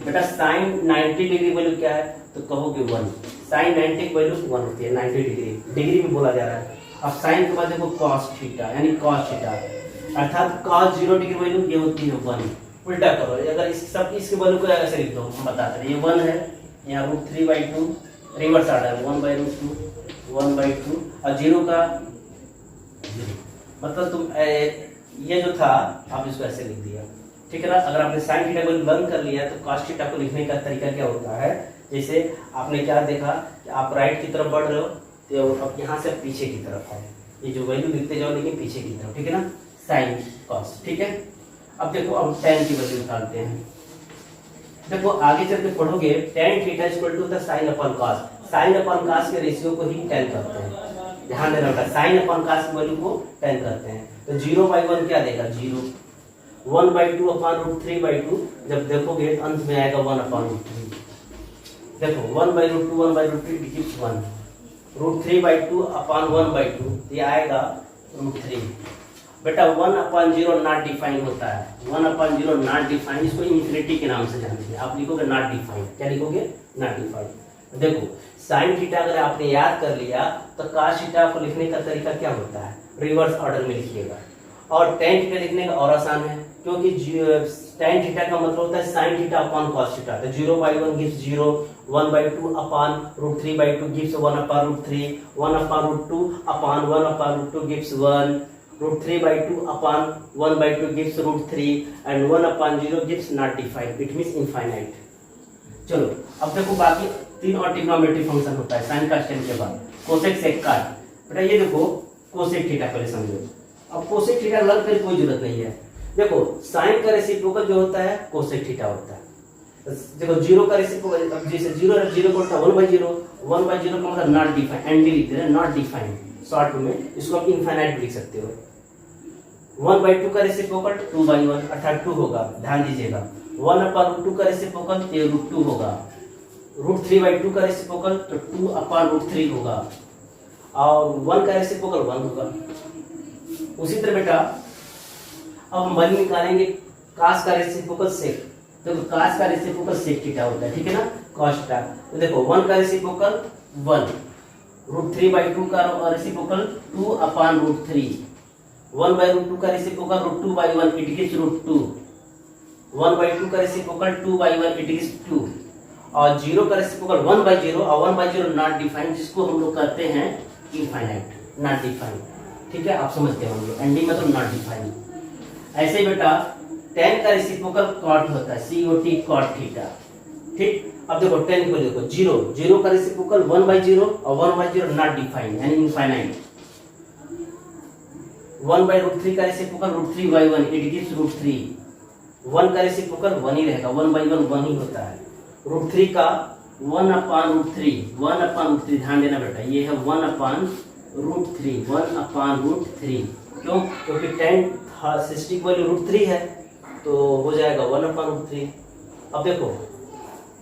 बेटा साइन 90 डिग्री वैल्यू क्या है तो कहोगे 1, साइन 90 की वैल्यू 1 होती है, 90 डिग्री में बोला जा रहा है। अब साइन के बाद देखो कॉस थीटा यानी कॉस थीटा, अर्थात कॉस 0 डिग्री वैल्यू ये होती है 1। उल्टा करो, अगर इसके वैल्यू को ऐसे लिख दो, हम बताते हैं ये 1 है, यहाँ √3/2, रिवर्स आर्डर 1/2, 1/2, और 0 का 0। मतलब तुम ये जो था आप इसको ऐसे लिख दिया, ठीक है ना। अगर आपने साइन थीटा को लर्न कर लिया तो कॉस थीटा को लिखने का तरीका क्या होता है, जैसे आपने क्या देखा कि आप राइट की तरफ बढ़ रहे हो तो अब यहाँ से पीछे की तरफ है, ये जो वैल्यू लिखते जाओ लेकिन पीछे की तरफ, ठीक है ना, साइन कॉस, ठीक है। अब देखो अब tan की वैल्यू निकालते हैं। देखो आगे चल के पढ़ोगे tan theta equal to sine upon cos, sine upon cos के रेशियो को ही tan करते हैं, ध्यान देना बेटा, साइन अपन कॉस की वैल्यू को tan करते हैं। तो 0/1 क्या देगा 0, 1/2 अपन √3/2, जब देखोगे अंत में आएगा 1/√3। देखो 1/√2, 1/√3 गिव्स 1, √3/2 अपान 1/2, ये आएगा √3। बेटा 1/0 नॉट डिफाइन होता है, 1/0 नॉट डिफाइन, इसको इन्फिनिटी के नाम से जानते हैं। आप लिखोगे नॉट डिफाइन, क्या लिखोगे? Not define. देखो साइन थीटा अगर आपने याद कर लिया तो cos थीटा को लिखने का तरीका क्या होता है? रिवर्स ऑर्डर में लिखिएगा। और tan थीटा लिखने का और आसान है, क्योंकि tan थीटा का मतलब होता है sin theta upon cos theta. तो 0/1 gives 0, 1/2 upon √3/2 gives 1/√3, 1/√2 upon 1/√2 gives 1, √3/2 upon 1/2 gives √3 and 1/0 gives not defined, it means infinite. चलो अब देखो बाकी तीन और ट्रिग्नोमेट्री फंक्शन होता है साइन का स्टेम के बाद, कोसेक सेक का। बेटा ये देखो कोसेक थीटा पहले समझो। अब कोसेक थीटा लग कर कोई जरूरत नहीं है। देखो साइन का रेसिप्रोकल जो होता है कोसेक थीटा होता है। देखो जीरो का रेसिप्रोकल, अब जैसे जीरो को होता है 1/0, 1/0 का मतलब नॉट डिफाइंड, एनडी लिखते हैं नॉट डिफाइंड शॉर्ट में, इसको आप इनफाइनाइट भी लिख सकते हो। 1/2 का रेसिप्रोकल 2/1 अर्थात 2 होगा, ध्यान दीजिएगा। 1/√2 का रेसिप्रोकल ये √2 होगा। √3/2 का रेसिप्रोकल तो 2/√3 होगा, और 1 का रेसिप्रोकल 1 होगा। उसी तरह बेटा अब हम वैल्यू निकालेंगे cos का रेसिप्रोकल सेक। देखो cos का रेसिप्रोकल सेक थीटा होता है, ठीक है ना, cos थीटा। तो देखो 1 का रेसिप्रोकल 1, √3/2 का रेसिप्रोकल 2/√3, 1/√2 का रेसिप्रोकल √2/1 इट गिव्स √2, 1/2 का रेसिप्रोकल 2/1 इट गिव्स 2, और 0 का रेसिप्रोकल 1/0 और 1/0 नॉट डिफाइंड, जिसको हम लोग कहते हैं इनफाइनाइट, नॉट डिफाइंड। ठीक है, आप समझते होंगे, एंडिंग मतलब नॉट डिफाइंड। ऐसे ही बेटा tan का रेसिप्रोकल cot होता है, COT cot थीटा। ठीक, अब देखो tan को देखो 0 का रेसिप्रोकल 1/0 और 1/0 नॉट डिफाइंड यानी इनफाइनाइट। 1/√3 का रेसिप्रोकल √3/1 इट गिव्स √3, 1 का रेसिप्रोकल 1 ही रहेगा, 1/1 1 ही होता है। √3 का 1/√3, 1/√3 ध्यान देना बेटा, ये है 1/√3, 1/√3। क्यों? क्योंकि tan 60 की वैल्यू √3 है, तो हो जाएगा 1/√3। अब देखो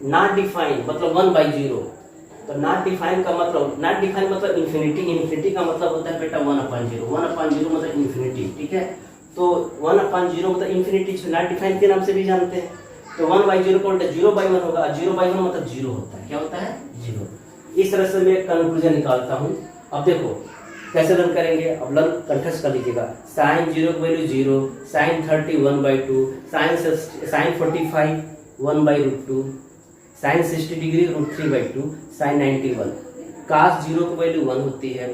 नॉट डिफाइन मतलब 1/0, तो नॉट डिफाइन का मतलब, नॉट डिफाइन मतलब इन्फिनिटी, इन्फिनिटी का मतलब होता है बेटा 1/0, 1/0 मतलब इन्फिनिटी। ठीक है, तो 1/0 मतलब इन्फिनिटी, नॉट डिफाइन के नाम से भी जानते हैं। तो 1/0 को 0/1 होगा, 0/1 मतलब 0 होता है, क्या होता है? 0। इस तरह से मैं कंक्लूजन निकालता हूँ। अब देखो कैसे लर्न करेंगे, अब लर्न कंठस्थ कर लीजिएगा। sin 0 की value 0, sin 30 1/2, sin 45 1/√2, sin 60 degree √3/2, sin 90 1। cos 0 की वैल्यू 1 होती है,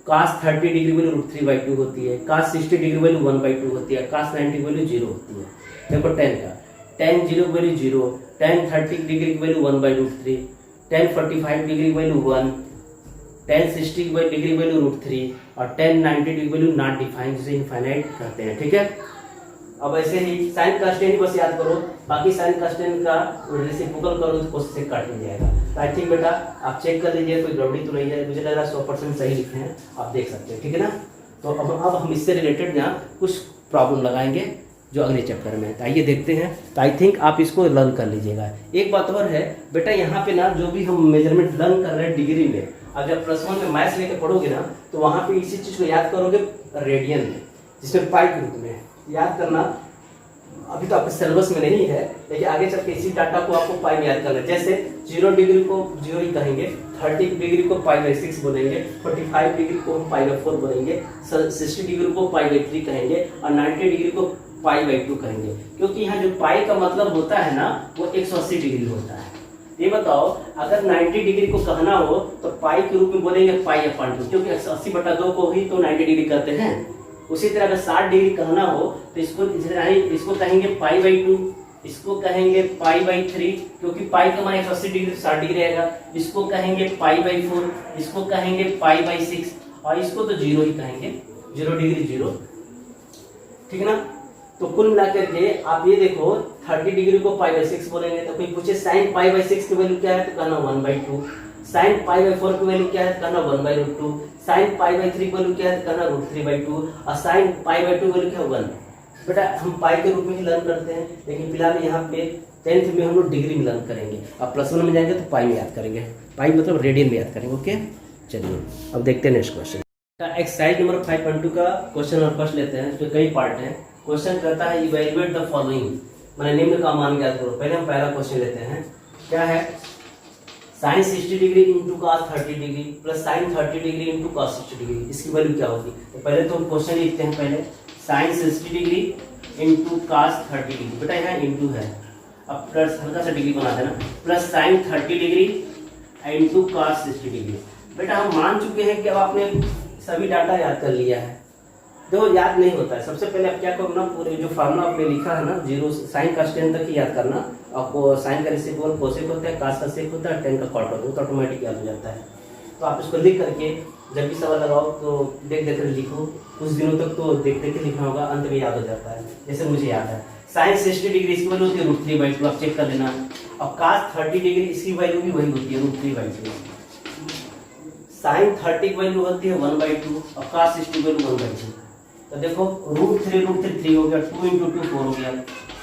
cos 30 डिग्री वैल्यू √3/2 होती है, cos 60 डिग्री वैल्यू 1/2 होती है, cos 90 वैल्यू 0 होती है। देखो tan का, tan 0 की वैल्यू 0, tan 30 डिग्री की value 1/√3, tan 45 degree value 1, tan 60 degree value √3 और tan 90 degree value not defined, जिसे इनफाइनाइट कहते हैं। ठीक है, अब ऐसे ही साइन कास्टेन बस याद करो, बाकी साइन कास्टेन का रेसिप्रोकल करो तो कोसेक से काट मिल जाएगा। तो आई थिंक बेटा आप चेक कर लीजिए, कोई गड़बड़ी तो नहीं है, मुझे लग रहा है 100% सही लिखे हैं, आप देख सकते हैं। ठीक है ना, तो अब हम इससे रिलेटेड ना कुछ प्रॉब्लम लगाएंगे जो अगले चैप्टर में है, तो आइए देखते हैं। तो आई थिंक आप इसको लर्न कर लीजिएगा। एक बात और है बेटा, यहाँ पे ना जो भी हम मेजरमेंट लर्न कर रहे हैं डिग्री में, अगर +1 में मैथ्स लेके पढ़ोगे ना तो वहां पे इसी चीज को याद करोगे रेडियन में, जिसमें पाई के रूप में याद करना। अभी तो आपके सिलेबस में नहीं है, लेकिन आगे चल के इसी डाटा को आपको पाई में याद करना है। जैसे 0 डिग्री को 0 ही कहेंगे, 30 डिग्री को π/6 बोलेंगे, 45 डिग्री को हम π/4 बोलेंगे, 60 डिग्री को π/3 कहेंगे और 90 डिग्री को π/2 कहेंगे। क्योंकि यहाँ जो पाई का मतलब होता है ना वो 180 डिग्री होता है। ये बताओ अगर 90 डिग्री को कहना हो तो पाई के रूप में बोलेंगे π/2, क्योंकि 80/2 को ही तो 90 डिग्री कहते हैं। उसी तरह अगर 60 डिग्री कहना हो तो इसको कहेंगे π/2, इसको कहेंगे π/3, क्योंकि पाई का मान 180 डिग्री 60 डिग्री रहेगा। इसको कहेंगे π/4, इसको कहेंगे π/6 और इसको तो 0 ही कहेंगे, 0 डिग्री 0। ठीक है ना, तो कुल मिलाकर के आप ये देखो 30 डिग्री को π/6 बोलेंगे, तो कोई पूछे sin π/6 की वैल्यू क्या है तो कहना 1/2, sin π/4 की वैल्यू क्या है तो कहना 1/√2, sin π/3 की वैल्यू क्या है तो कहना √3/2 और sin π/2 वैल्यू क्या है 1। बेटा हम पाई के रूप में ही लर्न करते हैं, लेकिन फिलहाल यहाँ पे 10th में हम लोग डिग्री में लर्न करेंगे। अब +1 में जाएंगे तो पाई में याद करेंगे, पाई मतलब रेडियन में याद करेंगे। ओके, चलिए अब देखते हैं नेक्स्ट क्वेश्चन का। एक्सरसाइज नंबर 5.2 का क्वेश्चन नंबर फर्स्ट लेते हैं। इसमें कई पार्ट हैं। क्वेश्चन कहता है इवैल्यूएट द फॉलोइंग, मैंने निम्न का मान ज्ञात करो। पहले हम पहला क्वेश्चन लेते हैं। क्या है? Sine 60 degree into cos 30 degree plus sine 30 degree into cos 60 degree, इसकी वैल्यू क्या होगी? तो पहले तो हम क्वेश्चन लिखते हैं। पहले sine 60 degree into cos 30 degree, बेटा यहाँ इंटू है, अब प्लस हल्का सा डिग्री बना देना, plus sine 30 degree into cos 60 degree. बेटा हम मान चुके हैं कि अब आपने सभी डाटा याद कर लिया है। देखो याद नहीं होता है, सबसे पहले आप क्या करो ना, पूरे जो फार्मूला आपने लिखा है ना, जीरो साइन का टेन तक ही याद करना। आपको साइन का रेसिप्रोकल कोसेक होता है, कास का सेक होता है, टेन का कॉट होता है, तो ऑटोमेटिक याद हो जाता है। तो आप इसको लिख करके जब भी सवाल लगाओ तो देख देख कर लिखो। कुछ दिनों तक तो देख देख के लिखना होगा, अंत में याद हो जाता है। जैसे मुझे याद है साइन 60 डिग्री इसकी वैल्यू होती है √3/2, आप चेक कर लेना। और कास 30 डिग्री इसकी वैल्यू भी वही होती है √3/2। साइन 30 की वैल्यू होती है 1/2 और कास 60 की वैल्यू 1/2। तो देखो √3 3 हो गया, 2 × 2 4 हो गया,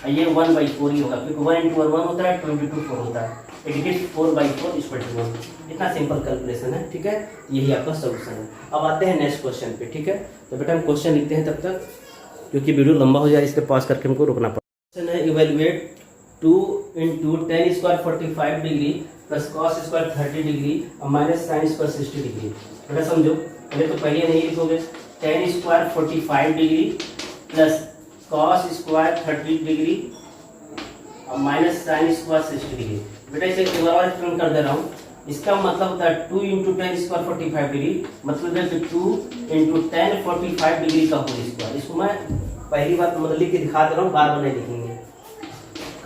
ये 1/4 ही होगा क्योंकि 1 × 1 1 होता है, 2 × 2 4 होता है। It gets 4/4 = 1। इतना सिंपल कैलकुलेशन है, ठीक है। यही आपका सोल्यूशन है। अब आते हैं नेक्स्ट क्वेश्चन पे, ठीक है। तो बेटा हम क्वेश्चन लिखते हैं तब तक, क्योंकि वीडियो लंबा हो जाए इसलिए पॉज करके हमको रुकना पड़ेगा। क्वेश्चन है evaluate 2 × tan square 45 degree plus cos square 30 degree और माइनस sin स्क्वायर 60 डिग्री। बेटा समझो, पहले तो पहले नहीं लिखोगे, tan square 45 degree plus cos square 30 degree और माइनस sin स्क्वायर 60 डिग्री। बेटा इसे एक बार और एक्सप्लेन कर दे रहा हूँ। इसका मतलब होता है 2 × tan स्क्वायर 45 डिग्री, मतलब है कि 2 × tan 45 डिग्री का होल स्क्वायर। इसको मैं पहली बार मतलब लिख के दिखा दे रहा हूँ, बार बार नहीं लिखेंगे।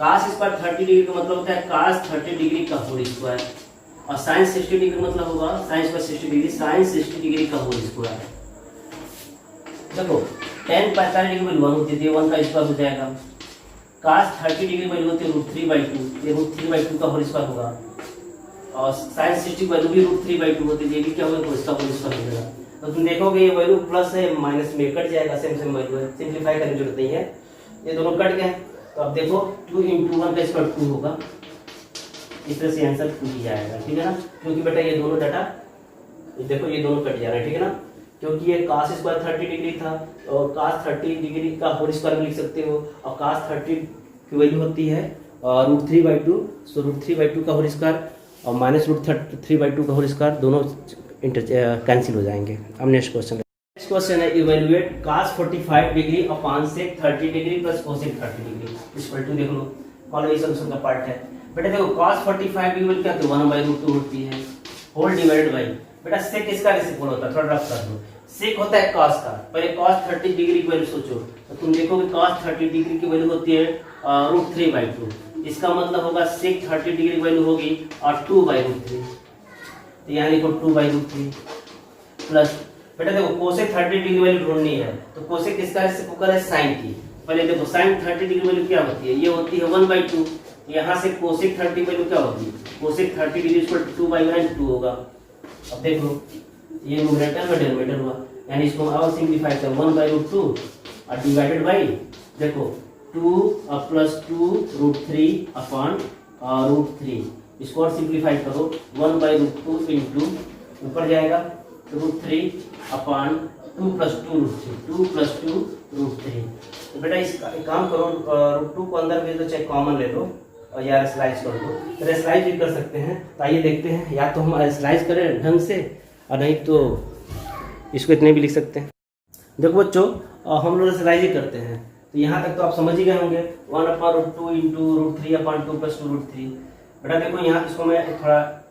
cos स्क्वायर 30 डिग्री का मतलब होता है cos 30 डिग्री का होल स्क्वायर, और sin 60 डिग्री मतलब होगा sin square 60 degree sin 60 degree का होल स्क्वायर। देखो tan 45 डिग्री वैल्यू 1 होती है, 1 का स्क्वायर हो जाएगा। cos 30 डिग्री वैल्यू होती है √3/2, ये √3/2 का होल स्क्वायर होगा। और sin 60 वैल्यू भी √3/2 होती है, ये भी क्या होगा, इसका होल स्क्वायर हो जाएगा। तो तुम देखोगे ये वैल्यू प्लस है माइनस में कट जाएगा, सेम वैल्यू है, सिंपलीफाई करने की जरूरत नहीं है, ये दोनों कट गए। तो अब देखो 2 × 1 का स्क्वायर 2 होगा, इस तरह से आंसर 2 ही आएगा, ठीक है ना। क्योंकि बेटा ये दोनों डाटा देखो ये दोनों कट जा रहा है, ठीक है ना। क्योंकि ये cos स्क्वायर 30 डिग्री था और cos 30 डिग्री का होल स्क्वायर भी लिख सकते हो, और cos 30 की वैल्यू होती है √3/2, सो √3/2 का होल स्क्वायर और माइनस √3/2 का होल स्क्वायर दोनों कैंसिल हो जाएंगे। अब नेक्स्ट क्वेश्चन है evaluate cos 45 degree upon sec 30 degree plus cosec 30 degree equal to, देख लो कॉलम सॉल्यूशन का पार्ट है। बेटा देखो cos 45 की वैल्यू क्या होती है 1/√2 होती है, होल डिवाइडेड बाय, बेटा sec इसका रेसिप्रोकल होता है, थोड़ा रफ कर दो। sec होता है cos का, पहले cos 30 डिग्री की वैल्यू सोचो, तो तुम देखोगे cos 30 डिग्री की वैल्यू होती है √3/2, इसका मतलब होगा sec 30 डिग्री की वैल्यू होगी और 2/√3, तो यहाँ लिखो 2/√3 प्लस, बेटा देखो cosec 30 डिग्री वैल्यू ढूंढनी है, तो cosec किसका रेसिप्रोकल है sin की। पहले देखो sin 30 डिग्री वैल्यू क्या होती है, ये होती है 1/2, यहाँ से cosec 30 वैल्यू क्या होगी, cosec 30 डिग्री इक्वल टू 2/2 होगा। अब देख लो ये न्यूमरेटर में डिनोमिनेटर हुआ, यानी इसको और सिंपलीफाई कर 1/√2 और डिवाइडेड बाय देखो 2 प्लस 2√3 अपॉन √3, इसको और सिंपलीफाई करो 1/√2 इंटू ऊपर जाएगा √3 अपॉन 2 + 2√3, 2 + 2√3। तो बेटा इसका एक काम करो, √2 को अंदर भेज दो, चाहे कॉमन ले लो और या रेशलाइज कर दो, रेशलाइज भी कर सकते हैं। तो आइए देखते हैं, या तो हम रेशलाइज करें ढंग से और नहीं तो इसको इतने भी लिख सकते हैं। देखो बच्चों हम लोग रेशलाइज ही करते हैं, तो यहाँ तक तो आप समझ ही गए होंगे 1/√2 इंटू √3 अपॉन 2 + 2√3। बेटा देखो यहाँ इसको मैं थोड़ा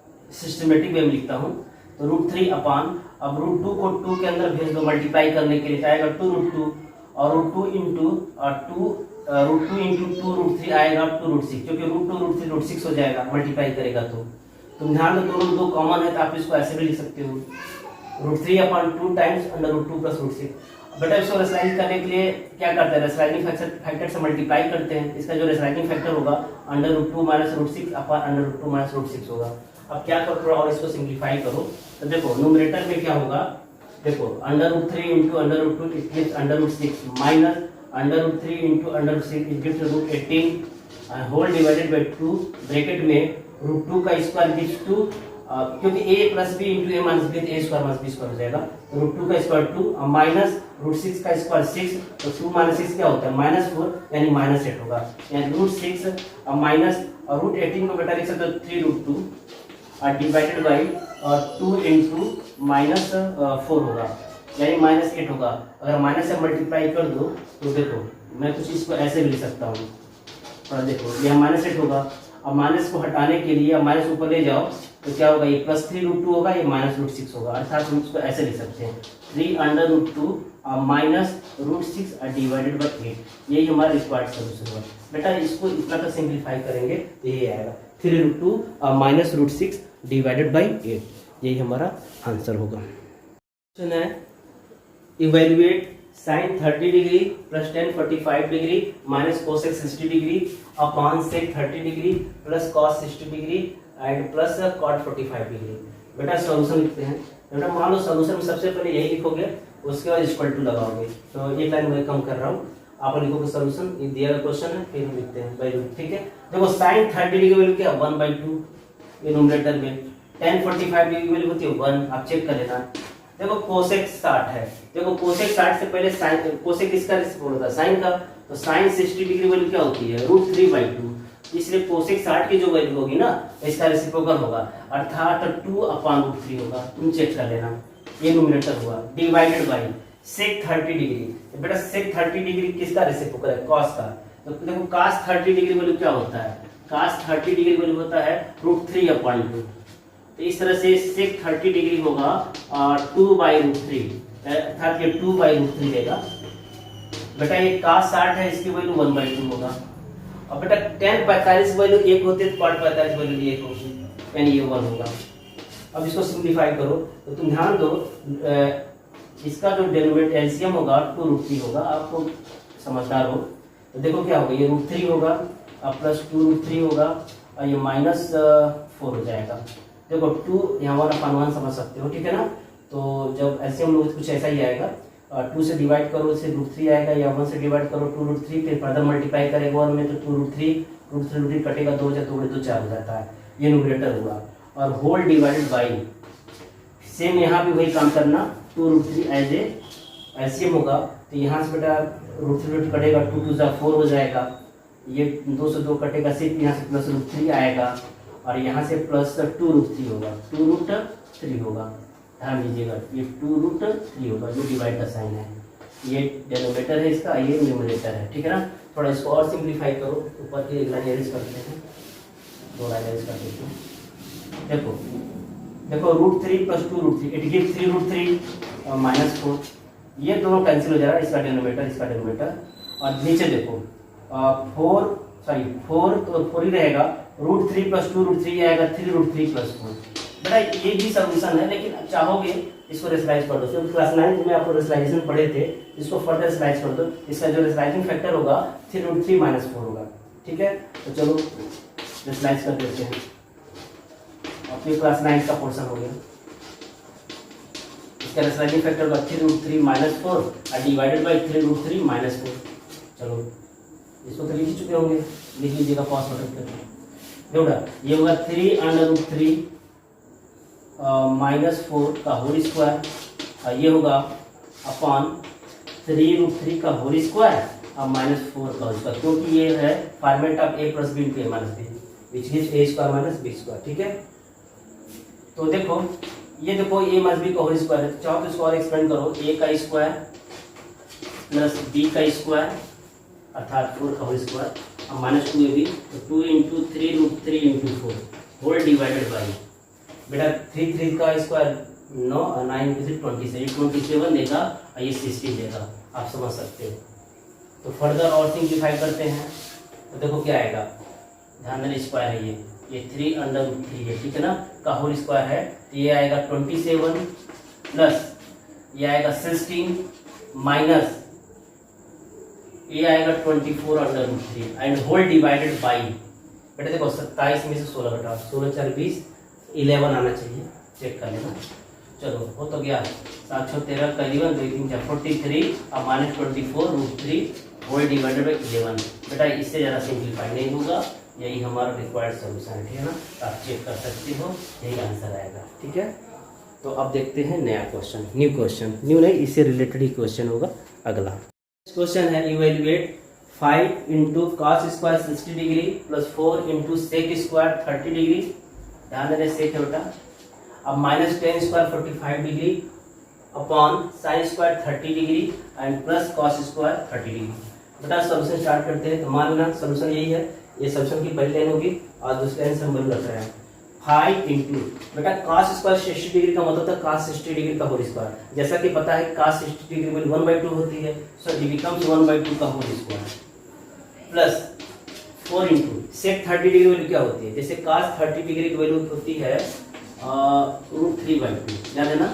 सिस्टमेटिक वे में लिखता हूँ, तो √3 अपॉन, अब √2 को 2 के अंदर भेज दो मल्टीप्लाई करने के लिए, आएगा 2√2 और √2 इंटू 2 आएगा 2√6, क्योंकि √2 √3 √6 हो जाएगा मल्टीप्लाई करेगा तो। तुम ध्यान दो दोनों दो कॉमन है, तो आप इसको ऐसे भी लिख सकते हो √3 अपॉन 2 टाइम्स √2 + √6। बेटा इसको रेशलाइज करने के लिए क्या करते हैं, रेशलाइजिंग फैक्टर से मल्टीप्लाई करते हैं। इसका जो रेशलाइजिंग फैक्टर होगा √2 - √6 अपॉन √2 - √6 होगा। अब क्या करो, थोड़ा और इसको सिंपलीफाई करो, तो देखो न्यूमरेटर में क्या होगा, देखो √3 into √2 it gives √6 minus √3 into √6 it gives √18 whole divided by 2, bracket में √2 का स्क्वायर गिव्स 2 क्योंकि a plus B into A minus B, A square minus B square हो जाएगा। तो रूट 2 का स्क्वायर 2 माइनस रूट 6 का स्क्वायर 6, तो 2 माइनस 6 क्या होता है -4 यानी -8 होगा। यानी रूट 6 माइनस रूट 18 को बेटा लिख सकते हो 3 रूट 2 डिवाइडेड बाई 2 इंटू -4 होगा यानी -8 होगा। अगर माइनस से मल्टीप्लाई कर दो तो देखो मैं कुछ इसको ऐसे भी लिख सकता हूँ, थोड़ा देखो यह -8 होगा। अब माइनस को हटाने के लिए माइनस ऊपर ले जाओ तो क्या होगा, ये +3 रूट 2 होगा, ये -√6 होगा। अर्थात हम इसको ऐसे लिख सकते हैं 3 under root 2 minus √6 divided by 8। यही हमारा रिक्वायर्ड सोल्यूशन होगा। बेटा इसको इतना तक सिंप्लीफाई करेंगे तो ये आएगा 3 रूट 2 माइनस √6 डिवाइडेड बाई 8। यही हमारा आंसर होगा। क्वेश्चन है evaluate sin 30 degree plus tan 45 degree minus cosec 60 degree upon sec 30 degree plus cos 60 degree and plus cot 45 degree. बेटा सॉल्यूशन लिखते हैं। बेटा मान लो सॉल्यूशन में सबसे पहले यही लिखोगे, उसके बाद इक्वल टू लगाओगे। तो एक लाइन मैं कम कर रहा हूँ, आप लिखोगे सॉल्यूशन, ये दिया गया क्वेश्चन है, फिर लिखते हैं वैल्यू। ठीक है, देखो sin 30 डिग्री वैल्यू क्या 1/2 ये न्यूमरेटर में, tan 45 डिग्री वैल्यू होती है 1, आप चेक कर लेना। देखो कोसेक 60 है, देखो कोसेक 60 से पहले साइन, कोसेक किसका रेसिप्रोकल होता है साइन का, तो साइन 60 डिग्री वैल्यू क्या होती है √3/2। इसलिए कोसेक 60 की जो वैल्यू होगी ना इसका रेसिप्रोकल होगा, अर्थात 2/√3 होगा। तुम चेक कर लेना, ये न्यूमरेटर हुआ डिवाइडेड बाई सेक 30 डिग्री। बेटा सेक 30 डिग्री किसका रेसिप्रोकल है, कॉस का। तो देखो cos 30 डिग्री वैल्यू क्या होता है, cos 30 डिग्री वैल्यू होता है √3/2। तो इस तरह से sec 30 डिग्री होगा 2/√3, अर्थात ये 2/√3 देगा। बेटा ये cos 60 है, इसकी वैल्यू 1/2 होगा। अब बेटा tan 45 वैल्यू 1 होती है तो cot 45 वैल्यू 1 होगी, यानी ये 1 होगा। अब इसको सिंप्लीफाई करो तो तुम ध्यान दो, इसका जो डेरिवेटिव एलसीएम होगा 2√3 होगा। आपको समझदार हो तो देखो क्या होगा, ये √3 होगा प्लस 2√3 होगा और ये -4 हो जाएगा। देखो 2 यहाँ 1/1 समझ सकते हो, ठीक है ना। तो जब एलसीएम लो कुछ ऐसा ही आएगा, 2 से डिवाइड करो से √3 आएगा, या 1 से डिवाइड करो 2√3, फिर फर्दर मल्टीप्लाई करेगा 1 में तो 2√3 कटेगा 2 या 2 2 4 हो जाता है। ये न्यूमरेटर हुआ। और होल डिवाइडेड बाई सेम यहाँ भी वही काम करना, 2√3 एज ए एलसीएम होगा। तो यहाँ से बेटा √3 कटेगा 2 2 4 हो जाएगा, ये 2 से 2 कटेगा, सिर्फ यहाँ से प्लस √3 आएगा और यहाँ से प्लस 2√3 होगा, 2√3 होगा। ध्यान दीजिएगा ये 2√3 होगा, जो डिवाइड का साइन है। ये डिनोमिनेटर है इसका, ये न्यूमरेटर है, ठीक है ना। थोड़ा इसको और सिंप्लीफाई करो, ऊपर की एक लाइन एरेज करते हैं, 2 लाइन एरेज कर देते हैं। देखो देखो √3 प्लस 2√3 इट गिव्स 3√3 माइनस 4, ये दोनों कैंसिल हो जाएगा, इसका डिनोमिनेटर। और नीचे देखो 4 तो 4 ही रहेगा, √3 प्लस 2√3 आएगा 3√3 प्लस 4। बेटा ये भी सॉल्यूशन है, लेकिन चाहोगे इसको रेशनलाइज कर दो। क्योंकि क्लास 9 में आपको रेशनलाइजेशन पढ़े थे, इसको फर्दर रेशनलाइज कर दो। इसका जो रेशनलाइजिंग फैक्टर होगा 3√3 माइनस 4 होगा, ठीक है। तो चलो रेशनलाइज कर देते हैं। आपके क्लास 9 का पोर्शन हो गया। इसका रेशनलाइजिंग फैक्टर होगा 3√3 माइनस 4 डिवाइडेड बाई 3√3 माइनस 4। चलो इसको तो लिख ही चुके होंगे, लिख लीजिएगा पास बटन पे। देखो ये होगा 3√3 माइनस 4 का होल स्क्वायर, और ये होगा अपॉन 3√3 का होल स्क्वायर और माइनस 4 का होल स्क्वायर, क्योंकि ये है format of a plus B into a minus B which is a square minus b square, ठीक है। तो देखो ये देखो a माइनस b का होल स्क्वायर है, चाहो तो इसको और एक्सपेंड करो, a का स्क्वायर प्लस b का स्क्वायर अर्थात 4 का होल स्क्वायर और माइनस 2ab, तो 2 into 3√3 into 4 whole divided by, बेटा 3 का स्क्वायर 9 और 9 27 देगा और ये 16 देगा, आप समझ सकते हो। तो फर्दर और सिंप्लीफाई करते हैं तो देखो क्या आएगा, ध्यान देना स्क्वायर है ये 3√3 है, ठीक है ना, का होल स्क्वायर है। तो ये आएगा 27 प्लस ये आएगा 16 माइनस ये आएगा 24√3 एंड होल डिवाइडेड बाई, बेटा देखो 27 में से 16 घटाओ, 16 4 20 11 आना चाहिए, चेक कर लेना। चलो हो तो गया 713 करीबन 2 3 4 43 और माइनस 24√3 होल डिवाइडेड बाई 11। बेटा इससे ज़्यादा सिंप्लीफाई नहीं होगा, यही हमारा रिक्वायर्ड सोल्यूशन है, ठीक है ना। आप चेक कर सकते हो, यही आंसर आएगा, ठीक है। तो अब देखते हैं नया क्वेश्चन, न्यू क्वेश्चन, न्यू नहीं, इससे रिलेटेड ही क्वेश्चन होगा अगला। क्वेश्चन है evaluate 5 into cos square 60 degree plus 4 into sec square 30 degree, ध्यान देना सेक है बेटा। अब minus 10 square 45 degree upon sine square 30 degree and plus cos square 30 degree. बेटा सोल्यूशन स्टार्ट करते हैं। तो मान लेना सोल्यूशन यही है, ये सोल्यूशन की पहली लाइन होगी और दूसरी लाइन से हम वैल्यू रख रहे हैं 5 इंटू बेटा कॉस स्क्वायर 60 डिग्री का मतलब था cos 60 डिग्री का होल स्क्वायर। जैसा कि पता है cos 60 डिग्री वैल्यू 1/2 होती है, सो इट बिकम्स 1/2 का whole square plus 4 into sec 30 degree value क्या होती है, जैसे cos 30 डिग्री की वैल्यू होती है √3/2, याद है ना।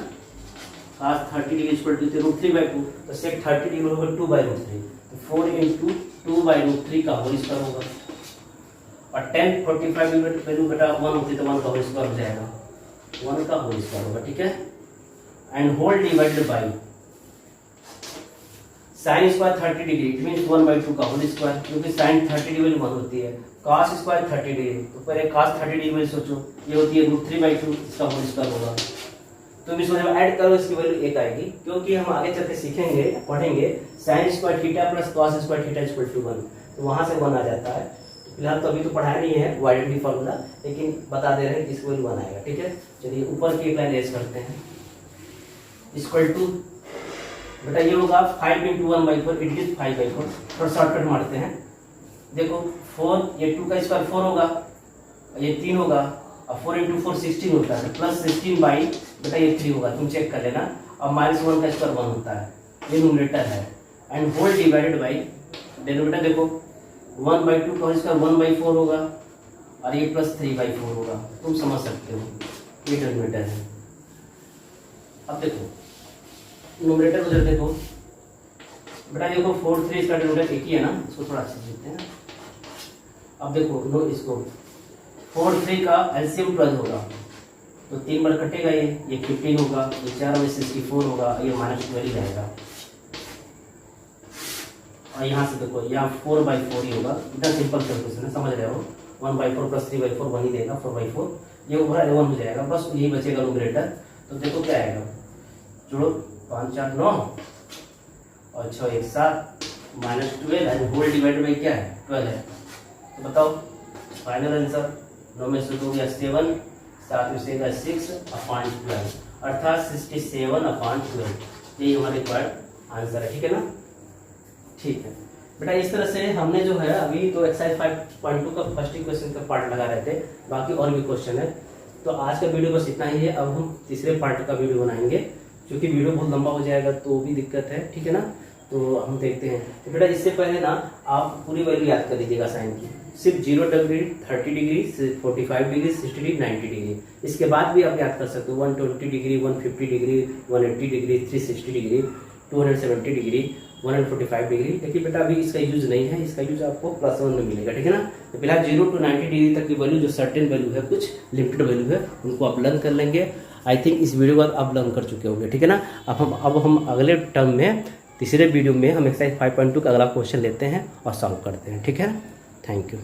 cos 30 डिग्री इक्वल टू √3/2, तो सेक 30 डिग्री होगा 2/√3, तो 4 इंटू 2/√3 का होल स्क्वायर होगा। और 10 45 वैल्यू बेटा 1 होती तो 1 का होल स्क्वायर हो जाएगा, 1 का होल स्क्वायर होगा, ठीक है। And whole divided by sine square 30 degree, it means 1/2 का होल स्क्वायर, क्योंकि साइन 30 डिग्री वैल्यू 1 होती है। cos स्क्वायर 30 डिग्री, तो पहले cos 30 डिग्री वैल्यू सोचो, ये होती है √3/2, इसका होल स्क्वायर होगा। तो इस वजह ऐड करो, इसकी वैल्यू 1 आएगी, क्योंकि हम आगे चल के सीखेंगे, पढ़ेंगे sine square theta plus cos square theta equal to 1, तो वहां से 1 आ जाता है। फिलहाल तो अभी तो पढ़ाया नहीं है वो आइडेंटिटी फार्मूला, लेकिन बता दे रहे हैं इसको वैल्यू 1 आएगा, ठीक है। चलिए ऊपर की एक लाइन रेज करते हैं, इक्वल टू बेटा ये होगा 5 इंटू 1/4, इट इज 5/4। थोड़ा शॉर्टकट मारते हैं, देखो 4, ये 2 का स्क्वायर 4 होगा, ये 3 होगा, और 4 इंटू 4 16 होता है, प्लस 16 बाई बेटा ये 3 होगा, तुम चेक कर लेना। और -1 का स्क्वायर 1 होता है, ये न्यूमरेटर है। And whole divided by denominator, देखो 1/2 का स्क्वायर 1/4 होगा, और ये प्लस 3/4 होगा, तुम समझ सकते हो, ये डिनोमिनेटर है। अब देखो न्यूमरेटर को जरा देखो बेटा, देखो 4 3 इसका डिनोमिनेटर एक ही है ना, इसको थोड़ा अच्छे से देखते हैं। अब देखो नो, इसको 4 3 का एलसीएम 12 होगा, तो 3 बार कटेगा, ये 15 होगा, ये 4 में 64 होगा, ये -12 ही रहेगा। और यहाँ से देखो यहाँ 4/4 ही होगा, इतना सिंपल कैलकुलेशन है, समझ रहे हो। 1/4 प्लस 3/4 1 ही देगा, 4/4, ये ओवर 1 हो जाएगा, बस यही बचेगा न्यूमरेटर। तो देखो क्या आएगा, जोड़ो 5 4 9 और 6 1 7 -12 एंड होल डिवाइडेड बाई क्या है 12 है। तो बताओ फाइनल आंसर, 9 में से 2 गया 7, 7 में से 6/12, अर्थात 67/12, यही हमारे रिक्वायर्ड आंसर है, ठीक है ना। ठीक है बेटा, इस तरह से हमने जो है अभी तो एक्सरसाइज 5.2 का फर्स्ट क्वेश्चन का पार्ट लगा रहे थे, बाकी और भी क्वेश्चन है। तो आज का वीडियो बस इतना ही है, अब हम तीसरे पार्ट का वीडियो बनाएंगे, क्योंकि वीडियो बहुत लंबा हो जाएगा तो भी दिक्कत है, ठीक है ना। तो हम देखते हैं। तो बेटा इससे पहले ना आप पूरी वैल्यू याद कर लीजिएगा साइन की, सिर्फ 0 degree 30 degree 45 degree 60 degree 90 degree, इसके बाद भी आप याद कर सकते हो 120 degree 150 degree 180 degree 360 degree 270 degree 145 degree. लेकिन बेटा अभी इसका यूज नहीं है, इसका यूज आपको +1 में मिलेगा, ठीक है ना। तो फिलहाल 0 to 90 डिग्री तक की वैल्यू जो सर्टेन वैल्यू है, कुछ लिमिटेड वैल्यू है, उनको आप लर्न कर लेंगे। आई थिंक इस वीडियो को आप लर्न कर चुके होंगे, ठीक है ना। अब हम अगले टर्म में तीसरे वीडियो में हम एक्सरसाइज 5.2 का अगला क्वेश्चन लेते हैं और सॉल्व करते हैं, ठीक है। Thank you.